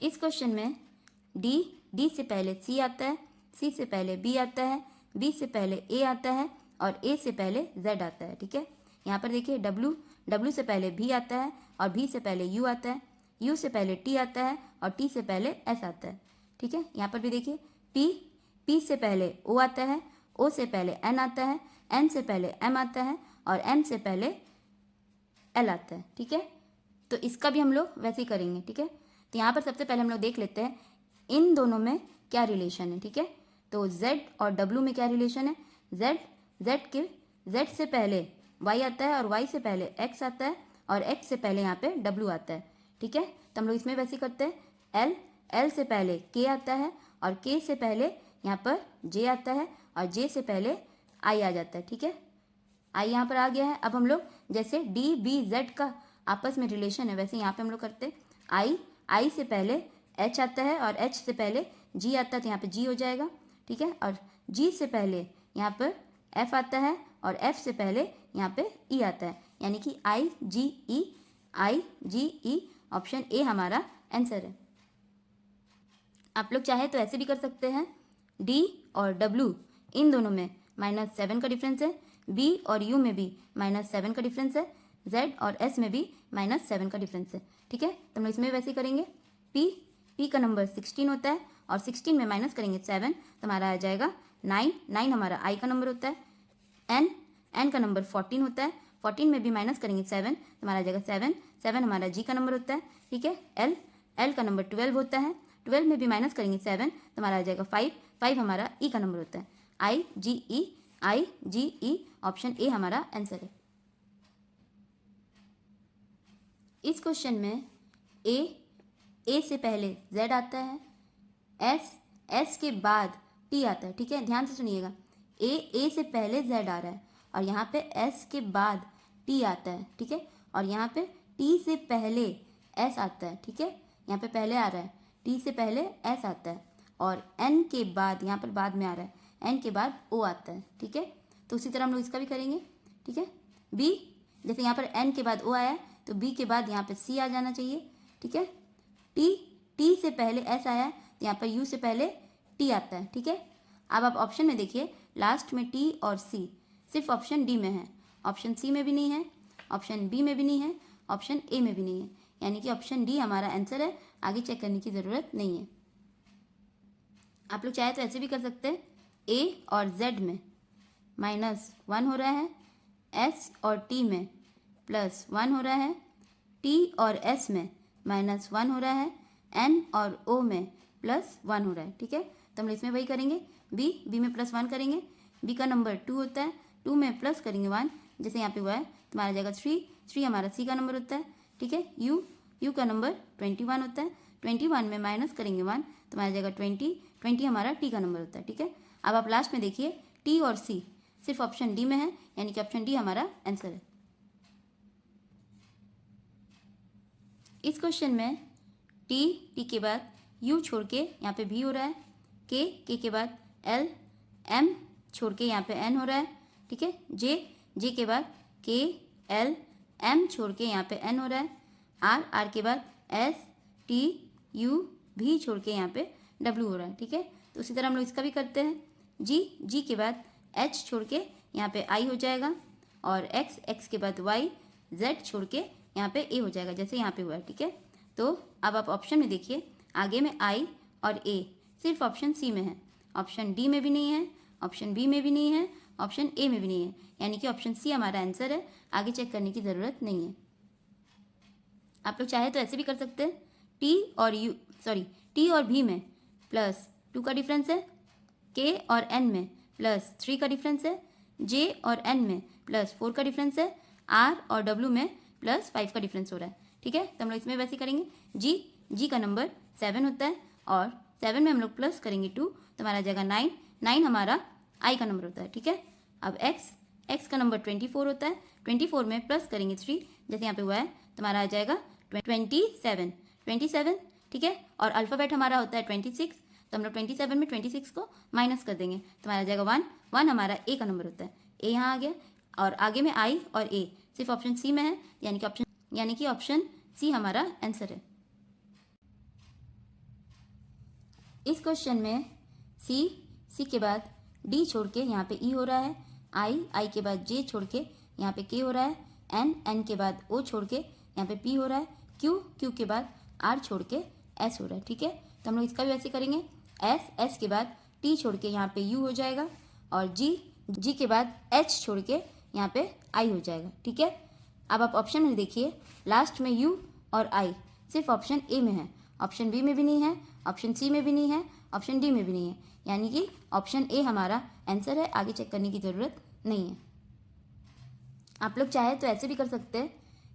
इस क्वेश्चन में डी से पहले सी आता है, सी से पहले बी आता है, बी से पहले ए आता है और ए से पहले जेड आता है। ठीक है, यहाँ पर देखिए डब्ल्यू से पहले भी आता है और भी से पहले यू आता है, यू से पहले टी आता है और टी से पहले एस आता है। ठीक है, यहाँ पर भी देखिए पी से पहले ओ आता है, ओ से पहले एन आता है, एन से पहले एम आता है और एम से पहले एल आता है। ठीक है, तो इसका भी हम लोग वैसे ही करेंगे। ठीक है, तो यहाँ पर सबसे पहले हम लोग देख लेते हैं इन दोनों में क्या रिलेशन है। ठीक है, तो Z और W में क्या रिलेशन है। Z से पहले Y आता है और Y से पहले X आता है और X से पहले यहाँ पे W आता है। ठीक है, तो हम लोग इसमें वैसे ही करते हैं। L से पहले K आता है और K से पहले यहाँ पर J आता है और J से पहले I आ जाता है। ठीक है, I यहाँ पर आ गया है। अब हम लोग जैसे D B Z का आपस में रिलेशन है वैसे यहाँ पे हम लोग करते हैं। I से पहले H आता है और H से पहले G आता है तो यहाँ पे G हो जाएगा। ठीक है, और G से पहले यहाँ पर F आता है और F से पहले यहाँ पे E आता है, यानी कि I G E option A हमारा आंसर है। आप लोग चाहे तो ऐसे भी कर सकते हैं, D और W इन दोनों में -7 का डिफरेंस है, B और U में भी -7 का डिफरेंस है, Z और S में भी -7 का डिफरेंस है। ठीक है, तो हम लोग इसमें वैसे ही करेंगे। P का नंबर 16 होता है और 16 में माइनस करेंगे 7 तो हमारा आ जाएगा 9 हमारा I का नंबर होता है। N का नंबर 14 होता है, 14 में भी माइनस करेंगे 7 तो हमारा आ जाएगा 7 हमारा G का नंबर होता है। ठीक है, L का नंबर 12 होता है, 12 में भी माइनस करेंगे 7 तो हमारा आ जाएगा 5 हमारा E का नंबर होता है। I G E option A हमारा आंसर है। इस क्वेश्चन में ए से पहले Z आता है, S के बाद T आता है। ठीक है, ध्यान से सुनिएगा, ए से पहले Z आ रहा है और यहाँ पे S के बाद T आता है। ठीक है, और यहाँ पे T से पहले S आता है। ठीक है, यहाँ पे पहले आ रहा है, T से पहले S आता है और N के बाद यहाँ पर बाद में आ रहा है, N के बाद O आता है। ठीक है, तो उसी तरह हम लोग इसका भी करेंगे। ठीक है, B जैसे यहाँ पर N के बाद O आया है तो B के बाद यहाँ पे C आ जाना चाहिए। ठीक है, T से पहले S आया है तो यहाँ पर U से पहले T आता है। ठीक है, अब आप ऑप्शन में देखिए लास्ट में T और C सिर्फ ऑप्शन डी में है, ऑप्शन सी में भी नहीं है, ऑप्शन बी में भी नहीं है, ऑप्शन ए में भी नहीं है, यानी कि ऑप्शन डी हमारा आंसर है। आगे चेक करने की ज़रूरत नहीं है। आप लोग चाहे तो ऐसे भी कर सकते हैं, ए और जेड में -1 हो रहा है, एस और टी में +1 हो रहा है, टी और एस में -1 हो रहा है, एन और ओ में +1 हो रहा है। ठीक है, तो हम इसमें वही करेंगे, बी में +1 करेंगे, बी का नंबर 2 होता है, 2 में प्लस करेंगे 1 जैसे यहाँ पे हुआ है तो हमारा जाएगा 3 हमारा सी का नंबर होता है। ठीक है, यू का नंबर 21 होता है, 21 में माइनस करेंगे 1 तो हमारा जाएगा 20 हमारा टी का नंबर होता है। ठीक है, अब आप लास्ट में देखिए टी और सी सिर्फ ऑप्शन डी में है, यानी कि ऑप्शन डी हमारा आंसर है। इस क्वेश्चन में टी के बाद यू छोड़ के यहाँ पे भी हो रहा है, के के बाद एल एम छोड़ के यहाँ पे एन हो रहा है। ठीक है, जे के बाद के एल एम छोड़ के यहाँ पे एन हो रहा है, आर के बाद एस टी यू भी छोड़ के यहाँ पे डब्ल्यू हो रहा है। ठीक है, तो उसी तरह हम लोग इसका भी करते हैं, जी के बाद एच छोड़ के यहाँ पे आई हो जाएगा और एक्स के बाद वाई, जेड छोड़ के यहाँ पे ए हो जाएगा जैसे यहाँ पे हुआ है। ठीक है, तो अब आप ऑप्शन में देखिए, आगे में आई और ए सिर्फ ऑप्शन सी में है, ऑप्शन डी में भी नहीं है, ऑप्शन बी में भी नहीं है, ऑप्शन ए में भी नहीं है, यानी कि ऑप्शन सी हमारा आंसर है। आगे चेक करने की ज़रूरत नहीं है। आप लोग चाहे तो ऐसे भी कर सकते हैं, टी और भी में +2 का डिफरेंस है, के और एन में +3 का डिफरेंस है, जे और एन में +4 का डिफरेंस है, आर और डब्ल्यू में +5 का डिफरेंस हो रहा है। ठीक है, तो हम लोग इसमें वैसे करेंगे, जी का नंबर 7 होता है और 7 में हम लोग प्लस करेंगे 2 तो हमारा जाएगा 9 हमारा आई का नंबर होता है। ठीक है, अब एक्स का नंबर 24 होता है, 24 में प्लस करेंगे 3 जैसे यहाँ पे हुआ है तो हमारा आ जाएगा 27। ठीक है, और अल्फ़ाबेट हमारा होता है 26 तो हम लोग 27 में 26 को माइनस कर देंगे तो हमारा जाएगा 1 हमारा ए का नंबर होता है, ए यहाँ आ गया और आगे में आई और ए सिर्फ ऑप्शन सी में है, यानी कि ऑप्शन सी हमारा आंसर है। इस क्वेश्चन में सी के बाद डी छोड़ के यहाँ पे ई हो रहा है, आई के बाद जे छोड़ के यहाँ पे के हो रहा है, एन के बाद ओ छोड़ के यहाँ पे पी हो रहा है, क्यू के बाद आर छोड़ के एस हो रहा है। ठीक है, तो हम लोग इसका भी वैसे करेंगे। एस के बाद टी छोड़ के यहाँ पे यू हो जाएगा, और जी के बाद एच छोड़ के यहाँ पे आई हो जाएगा। ठीक है, अब आप ऑप्शन में देखिए, लास्ट में यू और आई सिर्फ ऑप्शन ए में है, ऑप्शन बी में भी नहीं है, ऑप्शन सी में भी नहीं है, ऑप्शन डी में भी नहीं है, यानी कि ऑप्शन ए हमारा आंसर है, आगे चेक करने की ज़रूरत नहीं है। आप लोग चाहे तो ऐसे भी कर सकते हैं,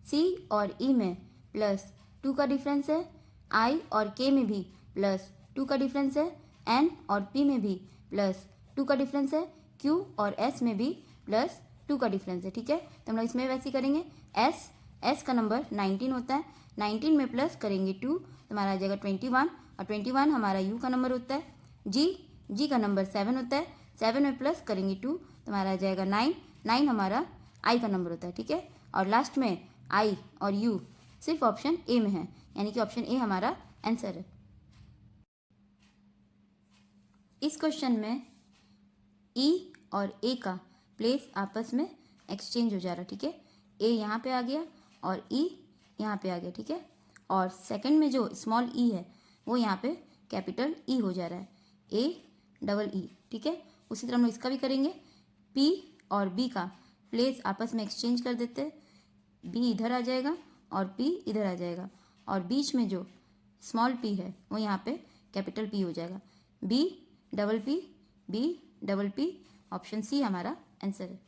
सी और ई में +2 का डिफरेंस है, आई और के में भी +2 का डिफरेंस है, एन और पी में भी +2 का डिफरेंस है, क्यू और एस में भी +2 का डिफरेंस है। ठीक है, तो हम लोग इसमें वैसे ही करेंगे। एस का नंबर 19 होता है, 19 में प्लस करेंगे 2 तो हमारा आ जाएगा 21, और 21 हमारा यू का नंबर होता है। जी का नंबर 7 होता है, 7 में प्लस करेंगे 2 तो हमारा आ जाएगा 9, 9 हमारा आई का नंबर होता है। ठीक है, और लास्ट में आई और यू सिर्फ ऑप्शन ए में है, यानी कि ऑप्शन ए हमारा आंसर है। इस क्वेश्चन में ई और ए का प्लेस आपस में एक्सचेंज हो जा रहा है। ठीक है, ए यहाँ पे आ गया और ई यहाँ पे आ गया। ठीक है, और सेकंड में जो स्मॉल ई है वो यहाँ पे कैपिटल ई हो जा रहा है, A E। ठीक है, उसी तरह हम लोग इसका भी करेंगे। पी और बी का प्लेस आपस में एक्सचेंज कर देते हैं, बी इधर आ जाएगा और पी इधर आ जाएगा, और बीच में जो स्मॉल पी है वो यहाँ पे कैपिटल पी हो जाएगा, B P, ऑप्शन सी हमारा आंसर है।